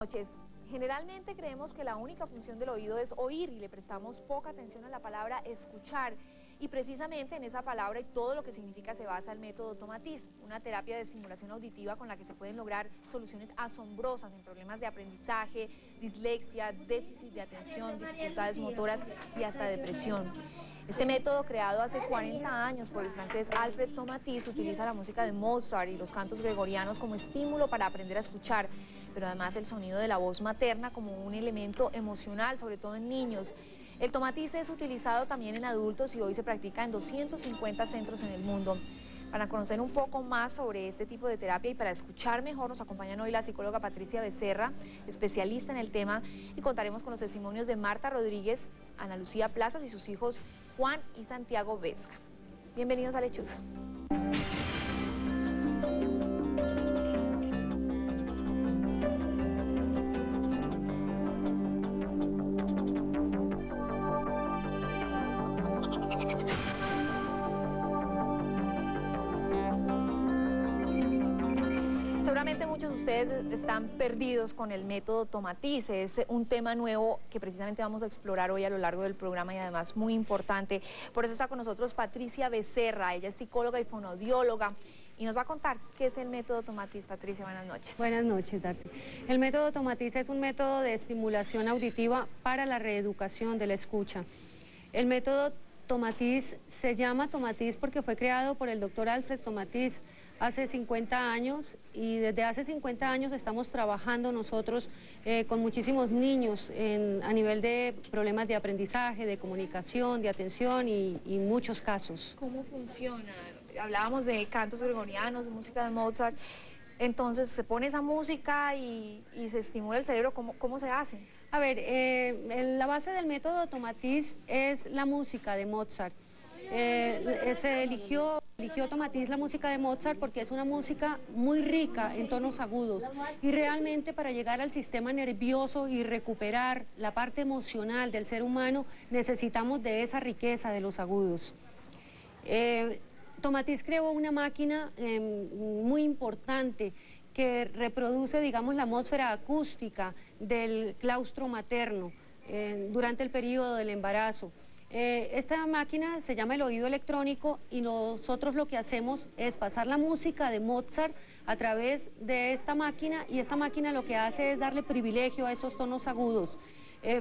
Noches. Generalmente creemos que la única función del oído es oír y le prestamos poca atención a la palabra escuchar. Y precisamente en esa palabra y todo lo que significa se basa el método Tomatis, una terapia de estimulación auditiva con la que se pueden lograr soluciones asombrosas en problemas de aprendizaje, dislexia, déficit de atención, dificultades motoras y hasta depresión. Este método, creado hace 40 años por el francés Alfred Tomatis, utiliza la música de Mozart y los cantos gregorianos como estímulo para aprender a escuchar, pero además el sonido de la voz materna como un elemento emocional, sobre todo en niños. El Tomatis es utilizado también en adultos y hoy se practica en 250 centros en el mundo. Para conocer un poco más sobre este tipo de terapia y para escuchar mejor, nos acompañan hoy la psicóloga Patricia Becerra, especialista en el tema, y contaremos con los testimonios de Marta Rodríguez, Ana Lucía Plazas y sus hijos Juan y Santiago Vesga. Bienvenidos a Lechuza. Seguramente muchos de ustedes están perdidos con el método Tomatis. Es un tema nuevo que precisamente vamos a explorar hoy a lo largo del programa y además muy importante. Por eso está con nosotros Patricia Becerra. Ella es psicóloga y fonoaudióloga y nos va a contar qué es el método Tomatis. Patricia, buenas noches. Buenas noches, Darcy. El método Tomatis es un método de estimulación auditiva para la reeducación de la escucha. El método Tomatis se llama Tomatis porque fue creado por el doctor Alfred Tomatis hace 50 años y desde hace 50 años estamos trabajando nosotros con muchísimos niños a nivel de problemas de aprendizaje, de comunicación, de atención y muchos casos. ¿Cómo funciona? Hablábamos de cantos gregorianos, de música de Mozart. Entonces, ¿se pone esa música y se estimula el cerebro? ¿Cómo se hace? A ver, la base del método Tomatis es la música de Mozart. Se eligió Tomatis la música de Mozart porque es una música muy rica en tonos agudos y realmente para llegar al sistema nervioso y recuperar la parte emocional del ser humano necesitamos de esa riqueza de los agudos. Tomatis creó una máquina muy importante que reproduce, digamos, la atmósfera acústica del claustro materno durante el periodo del embarazo. Esta máquina se llama el oído electrónico y nosotros lo que hacemos es pasar la música de Mozart a través de esta máquina y esta máquina lo que hace es darle privilegio a esos tonos agudos.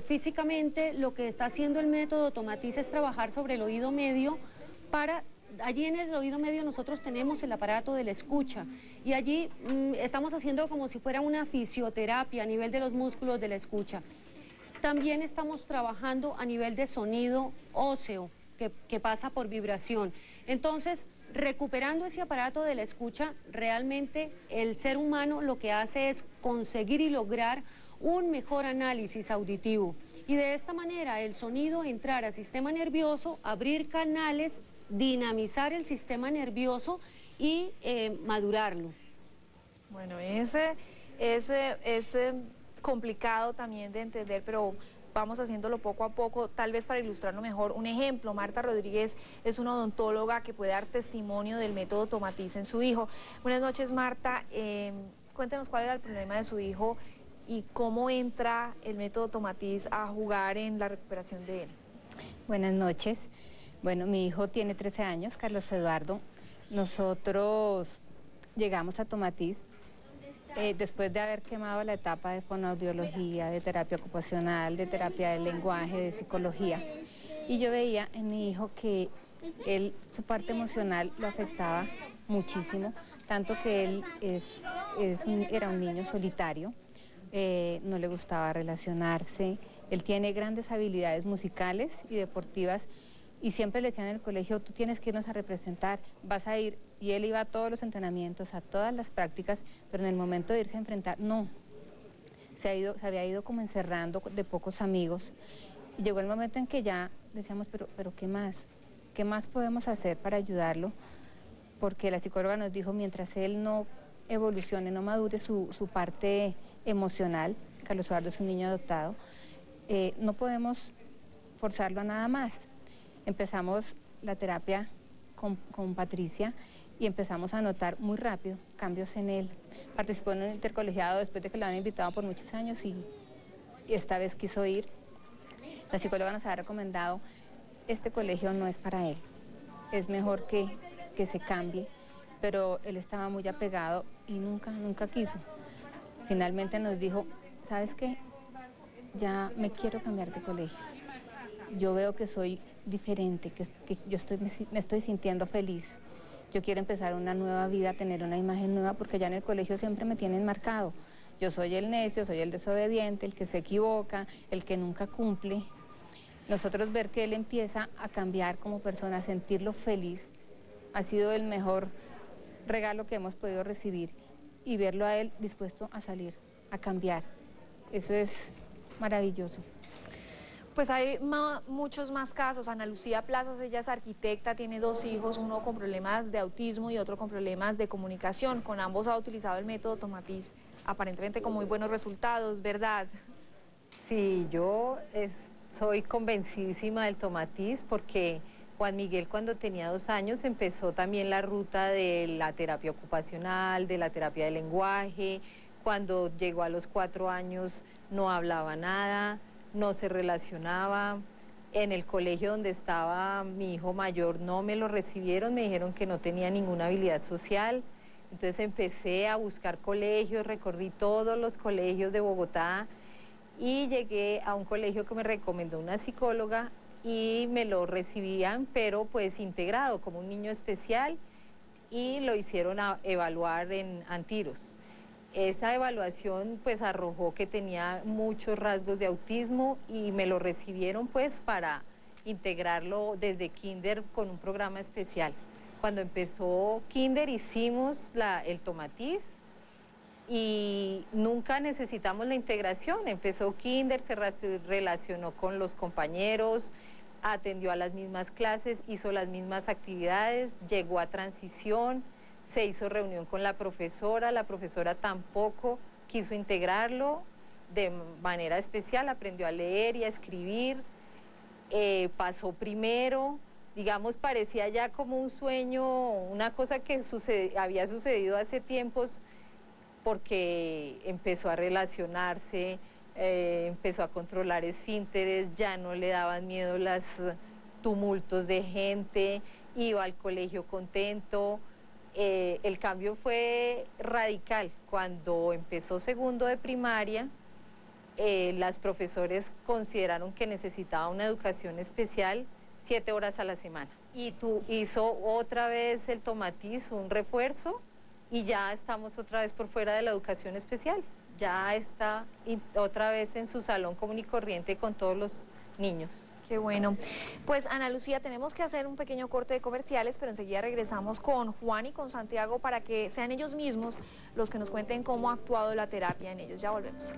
Físicamente lo que está haciendo el método Tomatis es trabajar sobre el oído medio para... Allí en el oído medio nosotros tenemos el aparato de la escucha y allí estamos haciendo como si fuera una fisioterapia a nivel de los músculos de la escucha. También estamos trabajando a nivel de sonido óseo, que pasa por vibración. Entonces, recuperando ese aparato de la escucha, realmente el ser humano lo que hace es conseguir y lograr un mejor análisis auditivo. Y de esta manera el sonido entrar al sistema nervioso, abrir canales, dinamizar el sistema nervioso y madurarlo. Bueno, ese complicado también de entender, pero vamos haciéndolo poco a poco, tal vez para ilustrarlo mejor. Un ejemplo, Marta Rodríguez es una odontóloga que puede dar testimonio del método Tomatis en su hijo. Buenas noches, Marta. Cuéntenos cuál era el problema de su hijo y cómo entra el método Tomatis a jugar en la recuperación de él. Buenas noches. Bueno, mi hijo tiene 13 años, Carlos Eduardo. Nosotros llegamos a Tomatis después de haber quemado la etapa de fonoaudiología, de terapia ocupacional, de terapia del lenguaje, de psicología. Y yo veía en mi hijo que su parte emocional lo afectaba muchísimo, tanto que él era un niño solitario, no le gustaba relacionarse, él tiene grandes habilidades musicales y deportivas, y siempre le decían en el colegio, tú tienes que irnos a representar, vas a ir. Y él iba a todos los entrenamientos, a todas las prácticas, pero en el momento de irse a enfrentar, no. Se había ido como encerrando de pocos amigos. Y llegó el momento en que ya decíamos, pero ¿qué más? ¿Qué más podemos hacer para ayudarlo? Porque la psicóloga nos dijo, mientras él no evolucione, no madure su parte emocional, Carlos Eduardo es un niño adoptado, no podemos forzarlo a nada más. Empezamos la terapia con Patricia y empezamos a notar muy rápido cambios en él. Participó en un intercolegiado después de que lo han invitado por muchos años y esta vez quiso ir. La psicóloga nos ha recomendado, este colegio no es para él, es mejor que se cambie, pero él estaba muy apegado y nunca quiso. Finalmente nos dijo, ¿sabes qué? Ya me quiero cambiar de colegio. Yo veo que soy diferente, que me estoy sintiendo feliz. Yo quiero empezar una nueva vida, tener una imagen nueva, porque ya en el colegio siempre me tienen marcado. Yo soy el necio, soy el desobediente, el que se equivoca, el que nunca cumple. Nosotros ver que él empieza a cambiar como persona, a sentirlo feliz, ha sido el mejor regalo que hemos podido recibir, y verlo a él dispuesto a salir, a cambiar. Eso es maravilloso. Pues hay muchos más casos. Ana Lucía Plazas, ella es arquitecta, tiene 2 hijos, uno con problemas de autismo y otro con problemas de comunicación. Con ambos ha utilizado el método Tomatís, aparentemente con muy buenos resultados, ¿verdad? Sí, yo soy convencidísima del Tomatís porque Juan Miguel, cuando tenía 2 años, empezó también la ruta de la terapia ocupacional, de la terapia de lenguaje. Cuando llegó a los 4 años no hablaba nada, no se relacionaba. En el colegio donde estaba mi hijo mayor no me lo recibieron, me dijeron que no tenía ninguna habilidad social. Entonces empecé a buscar colegios, recorrí todos los colegios de Bogotá y llegué a un colegio que me recomendó una psicóloga y me lo recibían, pero pues integrado como un niño especial, y lo hicieron evaluar en Antiros. Esa evaluación pues arrojó que tenía muchos rasgos de autismo y me lo recibieron pues para integrarlo desde kinder con un programa especial. Cuando empezó kinder hicimos el Tomatís y nunca necesitamos la integración. Empezó kinder, se relacionó con los compañeros, atendió a las mismas clases, hizo las mismas actividades, llegó a transición, se hizo reunión con la profesora tampoco quiso integrarlo de manera especial, aprendió a leer y a escribir, pasó primero, digamos, parecía ya como un sueño, una cosa que había sucedido hace tiempos, porque empezó a relacionarse, empezó a controlar esfínteres, ya no le daban miedo los tumultos de gente, iba al colegio contento. El cambio fue radical. Cuando empezó segundo de primaria, las profesores consideraron que necesitaba una educación especial 7 horas a la semana. Y hizo otra vez el Tomatís, un refuerzo, y ya estamos otra vez por fuera de la educación especial. Ya está otra vez en su salón común y corriente con todos los niños. Qué bueno. Pues Ana Lucía, tenemos que hacer un pequeño corte de comerciales, pero enseguida regresamos con Juan y con Santiago para que sean ellos mismos los que nos cuenten cómo ha actuado la terapia en ellos. Ya volvemos.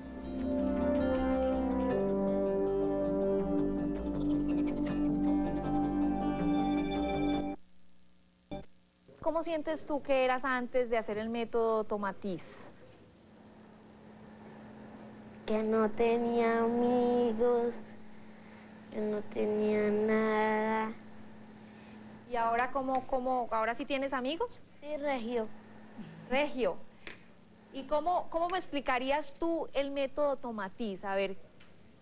¿Cómo sientes tú que eras antes de hacer el método Tomatís? Que no tenía amigos, que no tenía nada. ¿Y ahora ahora sí tienes amigos? Sí, Regio. Regio. ¿Y cómo me explicarías tú el método Tomatís? A ver,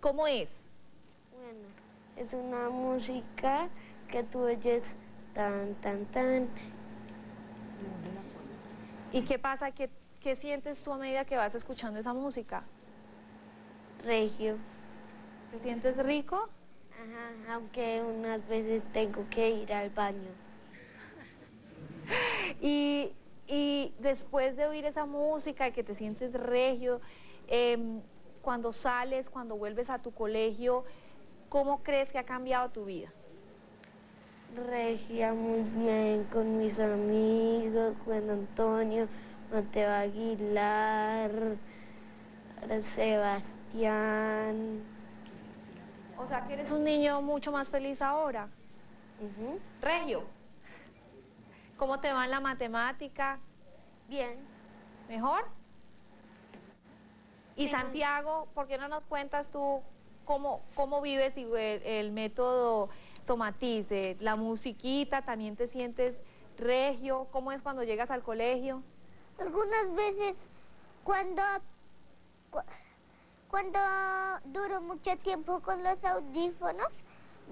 ¿cómo es? Bueno, es una música que tú oyes tan, tan, tan. ¿Y qué pasa? ¿Qué sientes tú a medida que vas escuchando esa música? Regio. ¿Te sientes rico? Ajá, aunque unas veces tengo que ir al baño. Y después de oír esa música, que te sientes regio, cuando sales, cuando vuelves a tu colegio, ¿cómo crees que ha cambiado tu vida? Regia, muy bien, con mis amigos, Juan Antonio, Mateo Aguilar, Sebastián. O sea, que eres un niño mucho más feliz ahora. Regio, ¿cómo te va en la matemática? Bien. ¿Mejor? Y Sí. Santiago, ¿por qué no nos cuentas tú cómo vives el método Tomatís? La musiquita, ¿también te sientes regio? ¿Cómo es cuando llegas al colegio? Algunas veces cuando, cuando duro mucho tiempo con los audífonos,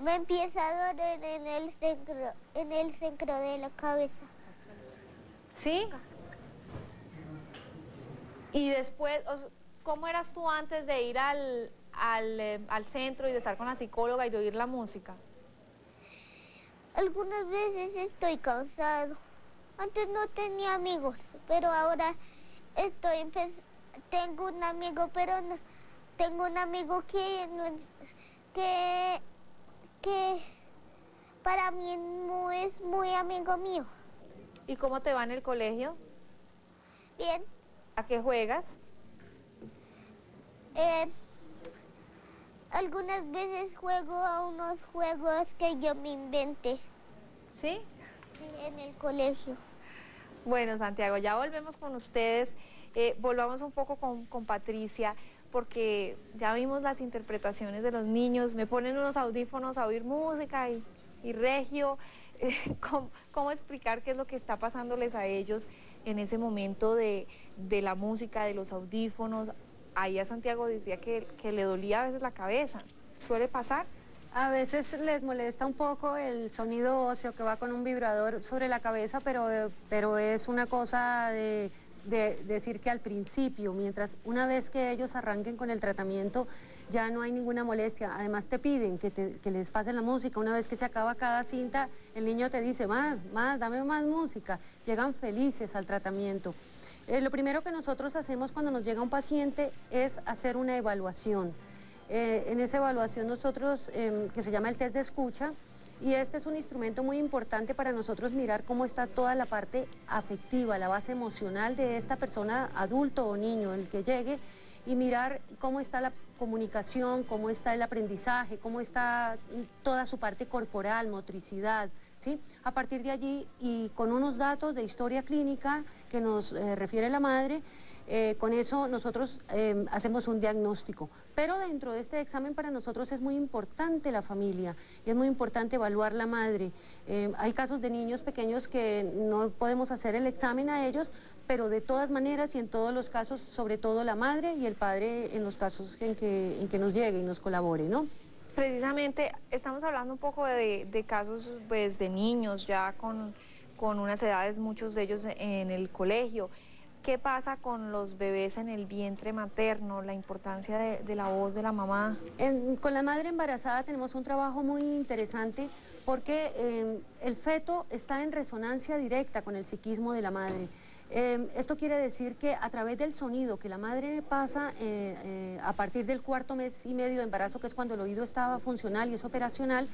me empieza a doler en el centro de la cabeza. ¿Sí? Y después, ¿cómo eras tú antes de ir al centro y de estar con la psicóloga y de oír la música? Algunas veces estoy cansado. Antes no tenía amigos, pero ahora tengo un amigo, pero no, tengo un amigo que para mí no es muy amigo mío. ¿Y cómo te va en el colegio? Bien. ¿A qué juegas? Algunas veces juego a unos juegos que yo me inventé. ¿Sí? Sí, en el colegio. Bueno, Santiago, ya volvemos con ustedes. Volvamos un poco con Patricia, porque ya vimos las interpretaciones de los niños. Me ponen unos audífonos a oír música y regio. ¿Cómo explicar qué es lo que está pasándoles a ellos en ese momento de la música, de los audífonos? Ahí a Santiago decía que le dolía a veces la cabeza. ¿Suele pasar? A veces les molesta un poco el sonido óseo que va con un vibrador sobre la cabeza, pero es una cosa de decir que al principio, una vez que ellos arranquen con el tratamiento, ya no hay ninguna molestia. Además te piden que les pasen la música. Una vez que se acaba cada cinta, el niño te dice, más, dame más música. Llegan felices al tratamiento. Lo primero que nosotros hacemos cuando nos llega un paciente es hacer una evaluación. En esa evaluación nosotros, que se llama el test de escucha, y este es un instrumento muy importante para nosotros mirar cómo está toda la parte afectiva, la base emocional de esta persona, adulto o niño, el que llegue, y mirar cómo está la comunicación, cómo está el aprendizaje, cómo está toda su parte corporal, motricidad, ¿sí? A partir de allí, y con unos datos de historia clínica que nos refiere la madre, con eso nosotros hacemos un diagnóstico. Pero dentro de este examen para nosotros es muy importante la familia y es muy importante evaluar la madre. Hay casos de niños pequeños que no podemos hacer el examen a ellos, pero de todas maneras y en todos los casos, sobre todo la madre y el padre en los casos en que nos llegue y nos colabore, ¿no? Precisamente estamos hablando un poco de casos pues, de niños ya con unas edades, muchos de ellos en el colegio. ¿Qué pasa con los bebés en el vientre materno, la importancia de la voz de la mamá? Con la madre embarazada tenemos un trabajo muy interesante porque el feto está en resonancia directa con el psiquismo de la madre. Esto quiere decir que a través del sonido que la madre pasa a partir del 4.5 meses de embarazo, que es cuando el oído estaba funcional y es operacional,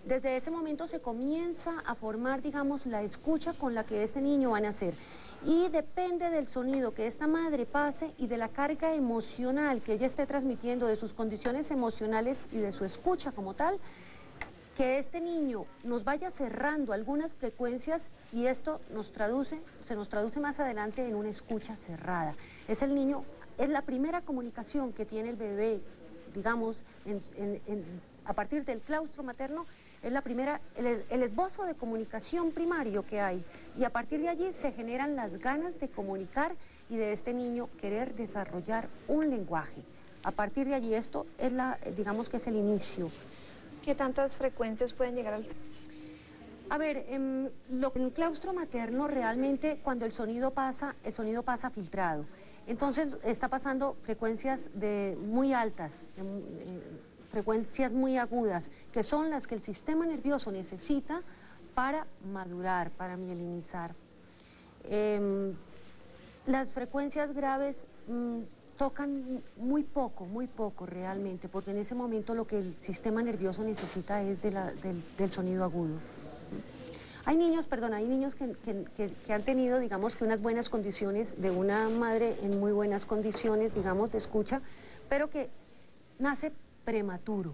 desde ese momento se comienza a formar, digamos, la escucha con la que este niño va a nacer. Y depende del sonido que esta madre pase y de la carga emocional que ella esté transmitiendo, de sus condiciones emocionales y de su escucha como tal, que este niño nos vaya cerrando algunas frecuencias y esto se nos traduce más adelante en una escucha cerrada. Es el niño, es la primera comunicación que tiene el bebé, digamos, a partir del claustro materno, es la primera, el esbozo de comunicación primario que hay, y a partir de allí se generan las ganas de comunicar y de este niño querer desarrollar un lenguaje. A partir de allí esto es digamos que es el inicio. ¿Qué tantas frecuencias pueden llegar al...? A ver, en el claustro materno realmente cuando el sonido pasa filtrado. Entonces está pasando frecuencias muy altas, frecuencias muy agudas, que son las que el sistema nervioso necesita para madurar, para mielinizar. Las frecuencias graves tocan muy poco realmente, porque en ese momento lo que el sistema nervioso necesita es del sonido agudo. Hay niños que han tenido, digamos, que unas buenas condiciones, de una madre en muy buenas condiciones, digamos, de escucha, pero que nace prematuro.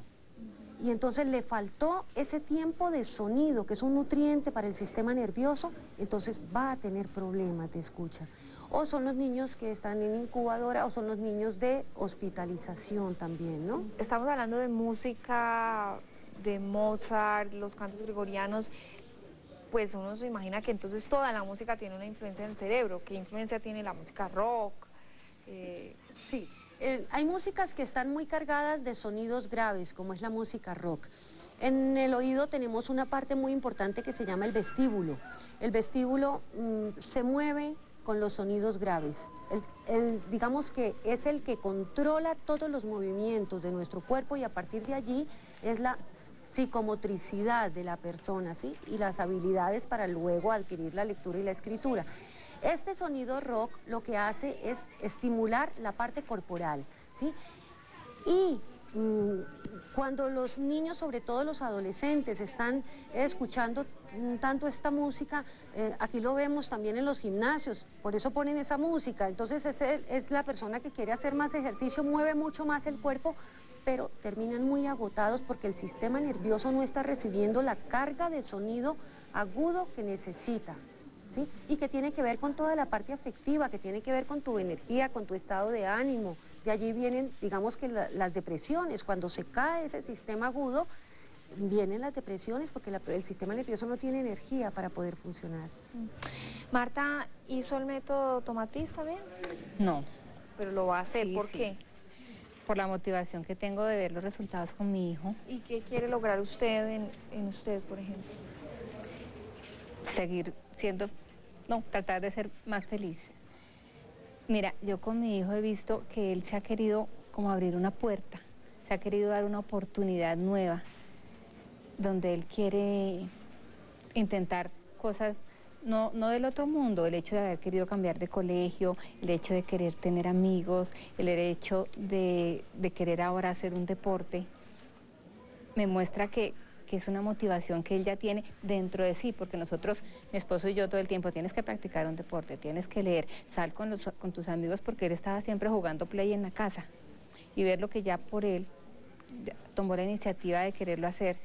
Y entonces le faltó ese tiempo de sonido, que es un nutriente para el sistema nervioso, entonces va a tener problemas de escucha. O son los niños que están en incubadora, o son los niños de hospitalización también, ¿no? Estamos hablando de música, de Mozart, los cantos gregorianos. pues uno se imagina que entonces toda la música tiene una influencia en el cerebro. ¿Qué influencia tiene la música rock? Sí, hay músicas que están muy cargadas de sonidos graves, como es la música rock. En el oído tenemos una parte muy importante que se llama el vestíbulo. El vestíbulo se mueve con los sonidos graves. Digamos que es el que controla todos los movimientos de nuestro cuerpo y a partir de allí es la psicomotricidad de la persona, ¿sí? Y las habilidades para luego adquirir la lectura y la escritura. Este sonido rock lo que hace es estimular la parte corporal, ¿sí? Y cuando los niños, sobre todo los adolescentes, están escuchando tanto esta música, aquí lo vemos también en los gimnasios, por eso ponen esa música, entonces es la persona que quiere hacer más ejercicio, mueve mucho más el cuerpo, pero terminan muy agotados porque el sistema nervioso no está recibiendo la carga de sonido agudo que necesita, ¿sí? Y que tiene que ver con toda la parte afectiva, que tiene que ver con tu energía, con tu estado de ánimo. De allí vienen, digamos que las depresiones, cuando se cae ese sistema agudo, vienen las depresiones porque el sistema nervioso no tiene energía para poder funcionar. Marta, ¿hizo el método Tomatis también? No. Pero lo va a hacer, Sí, ¿por sí. qué? Por la motivación que tengo de ver los resultados con mi hijo, ¿Y qué quiere lograr usted en usted, por ejemplo? seguir siendo, no, tratar de ser más feliz. Mira, yo con mi hijo he visto que él se ha querido como abrir una puerta, se ha querido dar una oportunidad nueva, donde él quiere intentar cosas no del otro mundo, el hecho de haber querido cambiar de colegio, el hecho de querer tener amigos, el hecho de querer ahora hacer un deporte, me muestra que es una motivación que él ya tiene dentro de sí, porque nosotros, mi esposo y yo todo el tiempo, tienes que practicar un deporte, tienes que leer, sal con tus amigos, porque él estaba siempre jugando play en la casa, y ver lo que ya por él tomó la iniciativa de quererlo hacer,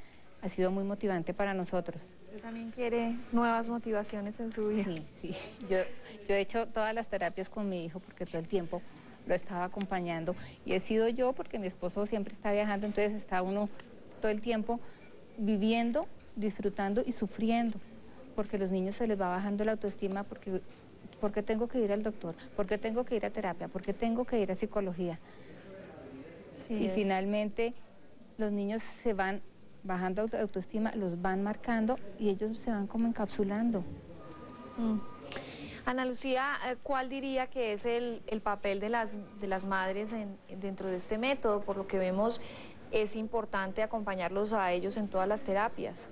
ha sido muy motivante para nosotros. ¿Usted también quiere nuevas motivaciones en su vida? Sí, sí. Yo he hecho todas las terapias con mi hijo porque todo el tiempo lo estaba acompañando y he sido yo porque mi esposo siempre está viajando, entonces está uno todo el tiempo viviendo, disfrutando y sufriendo, porque a los niños se les va bajando la autoestima porque tengo que ir al doctor, porque tengo que ir a terapia, porque tengo que ir a psicología. Sí, Y finalmente los niños se van bajando autoestima, los van marcando y ellos se van como encapsulando. Ana Lucía, ¿cuál diría que es el papel de las madres dentro de este método? Por lo que vemos, es importante acompañarlos a ellos en todas las terapias.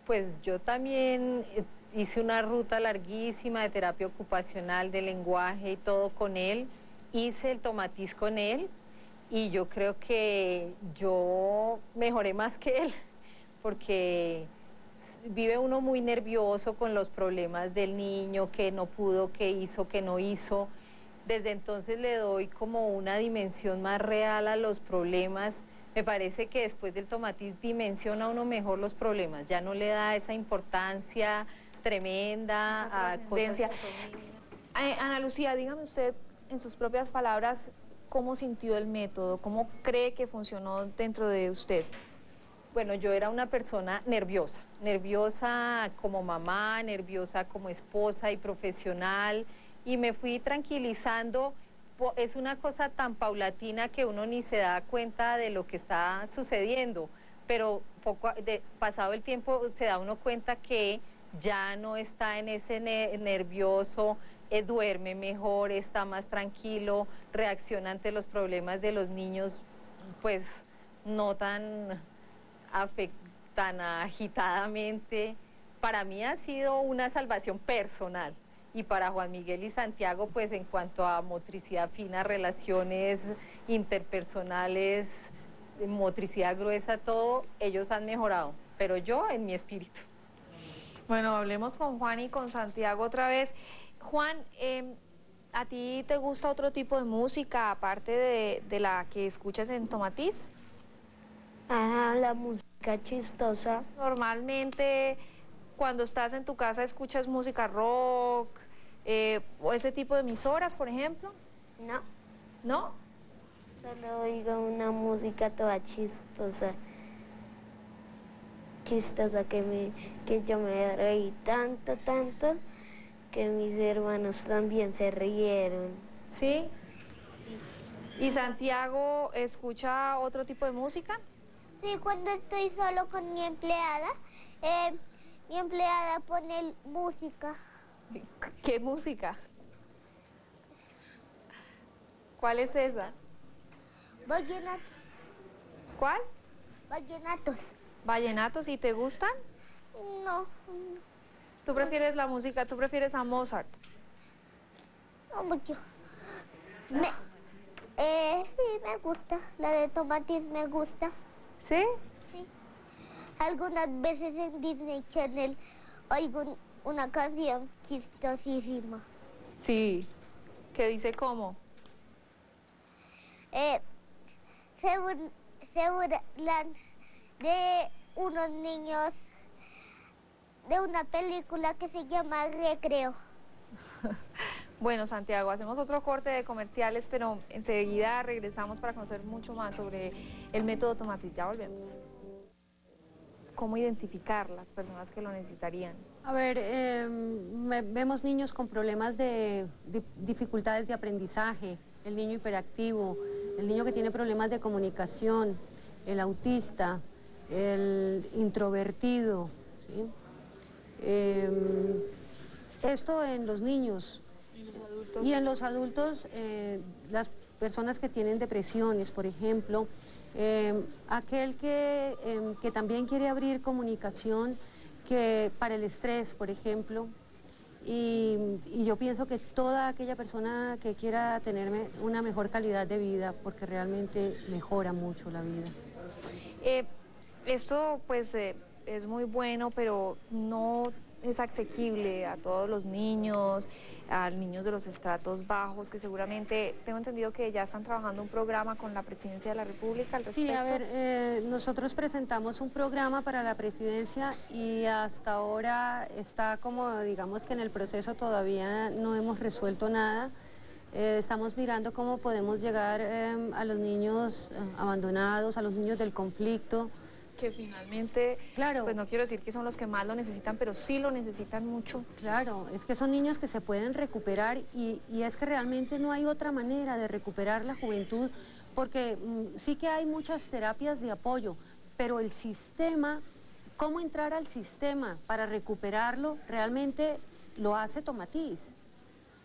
Pues yo también hice una ruta larguísima de terapia ocupacional, de lenguaje y todo con él. Hice el Tomatis con él y yo creo que yo mejoré más que él, porque vive uno muy nervioso con los problemas del niño, que no pudo, que hizo, que no hizo. Desde entonces le doy como una dimensión más real a los problemas. Me parece que después del Tomatis dimensiona uno mejor los problemas, ya no le da esa importancia tremenda a cosas que son... Ana Lucía, dígame usted en sus propias palabras cómo sintió el método, cómo cree que funcionó dentro de usted. Bueno, yo era una persona nerviosa, nerviosa como mamá, nerviosa como esposa y profesional, y me fui tranquilizando. Es una cosa tan paulatina que uno ni se da cuenta de lo que está sucediendo, pero pasado el tiempo se da uno cuenta que ya no está en ese nervioso, duerme mejor, está más tranquilo, reacciona ante los problemas de los niños, pues no tan agitadamente. Para mí ha sido una salvación personal. Y para Juan Miguel y Santiago, pues en cuanto a motricidad fina, relaciones interpersonales, motricidad gruesa, todo, ellos han mejorado, pero yo en mi espíritu. Bueno, hablemos con Juan y con Santiago otra vez. Juan, ¿a ti te gusta otro tipo de música aparte de la que escuchas en Tomatis? La música chistosa. Normalmente, cuando estás en tu casa, ¿escuchas música rock o ese tipo de emisoras, por ejemplo? No, ¿No? solo oigo una música toda chistosa chistosa que yo me reí tanto, tanto, que mis hermanos también se rieron. ¿Sí? ¿Y Santiago escucha otro tipo de música? Sí, cuando estoy solo con mi empleada pone música. ¿Qué música? ¿Cuál es esa? Vallenatos. ¿Cuál? Vallenatos. ¿Vallenatos? ¿Y te gustan? No, ¿Tú prefieres la música? ¿Tú prefieres a Mozart? no mucho. Sí, me gusta. La de Tomatis me gusta. ¿Sí? Sí. Algunas veces en Disney Channel oigo una canción chistosísima. Sí. ¿Qué dice cómo? Se burlan de unos niños de una película que se llama Recreo. Bueno, Santiago, hacemos otro corte de comerciales, pero enseguida regresamos para conocer mucho más sobre el método Tomatis. Ya volvemos. ¿Cómo identificar las personas que lo necesitarían? A ver, vemos niños con problemas de dificultades de aprendizaje, el niño hiperactivo, el niño que tiene problemas de comunicación, el autista, el introvertido, ¿sí? Esto en los niños. Y en los adultos, las personas que tienen depresiones, por ejemplo, aquel que también quiere abrir comunicación para el estrés, por ejemplo, y yo pienso que toda aquella persona que quiera tener una mejor calidad de vida, porque realmente mejora mucho la vida. Esto pues es muy bueno, pero no es asequible a todos los niños, a niños de los estratos bajos, que seguramente, tengo entendido que ya están trabajando un programa con la Presidencia de la República al respecto. Sí, a ver, nosotros presentamos un programa para la presidencia y hasta ahora está como, digamos que en el proceso todavía no hemos resuelto nada. Estamos mirando cómo podemos llegar a los niños abandonados, a los niños del conflicto. Que finalmente, claro, pues no quiero decir que son los que más lo necesitan, pero sí lo necesitan mucho. Claro, es que son niños que se pueden recuperar y es que realmente no hay otra manera de recuperar la juventud, porque sí que hay muchas terapias de apoyo, pero el sistema, cómo entrar al sistema para recuperarlo, realmente lo hace Tomatis.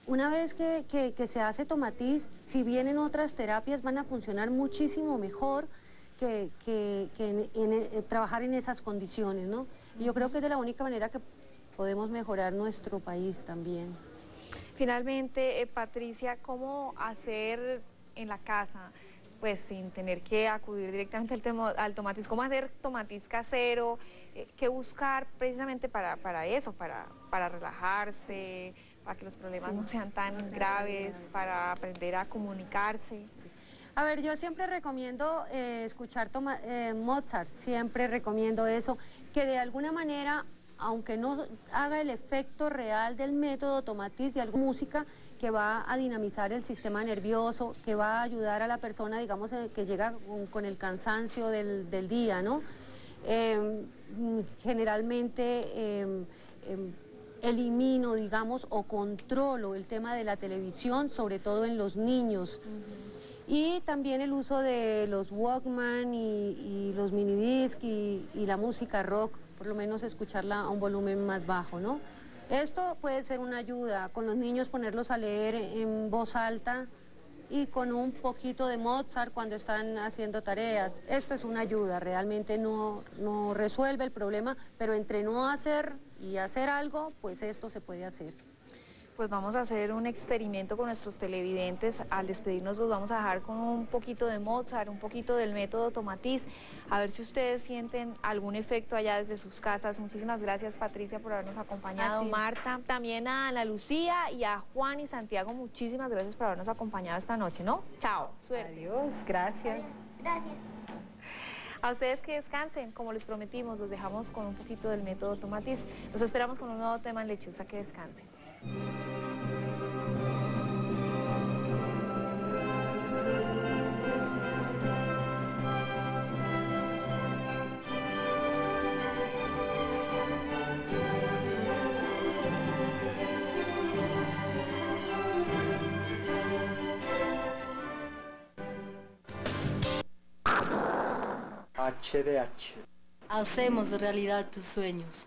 Una vez que se hace Tomatis, si vienen otras terapias van a funcionar muchísimo mejor que trabajar en esas condiciones, ¿no? Y yo creo que es de la única manera que podemos mejorar nuestro país también. Finalmente, Patricia, ¿cómo hacer en la casa, pues sin tener que acudir directamente al Tomatis? ¿Cómo hacer Tomatis casero? ¿Qué buscar precisamente para eso, para relajarse, para que los problemas no sean tan graves, para aprender a comunicarse? Sí. A ver, yo siempre recomiendo escuchar Mozart, siempre recomiendo eso, que de alguna manera, aunque no haga el efecto real del método Tomatis, de alguna música que va a dinamizar el sistema nervioso, que va a ayudar a la persona, digamos, que llega con el cansancio del día, ¿no? Generalmente elimino, digamos, o controlo el tema de la televisión, sobre todo en los niños. Y también el uso de los Walkman y los minidisc y la música rock, por lo menos escucharla a un volumen más bajo, ¿no? Esto puede ser una ayuda, con los niños ponerlos a leer en voz alta y con un poquito de Mozart cuando están haciendo tareas. Esto es una ayuda, realmente no resuelve el problema, pero entre no hacer y hacer algo, pues esto se puede hacer. Pues vamos a hacer un experimento con nuestros televidentes. Al despedirnos los vamos a dejar con un poquito de Mozart, un poquito del método Tomatis, a ver si ustedes sienten algún efecto allá desde sus casas. Muchísimas gracias, Patricia, por habernos acompañado, Marta. También a Ana Lucía y a Juan y Santiago, muchísimas gracias por habernos acompañado esta noche, ¿no? Chao, suerte. Adiós, gracias. Gracias. A ustedes que descansen, como les prometimos, los dejamos con un poquito del método Tomatis. Los esperamos con un nuevo tema en Lechuza. Que descansen. HDH. Hacemos realidad tus sueños.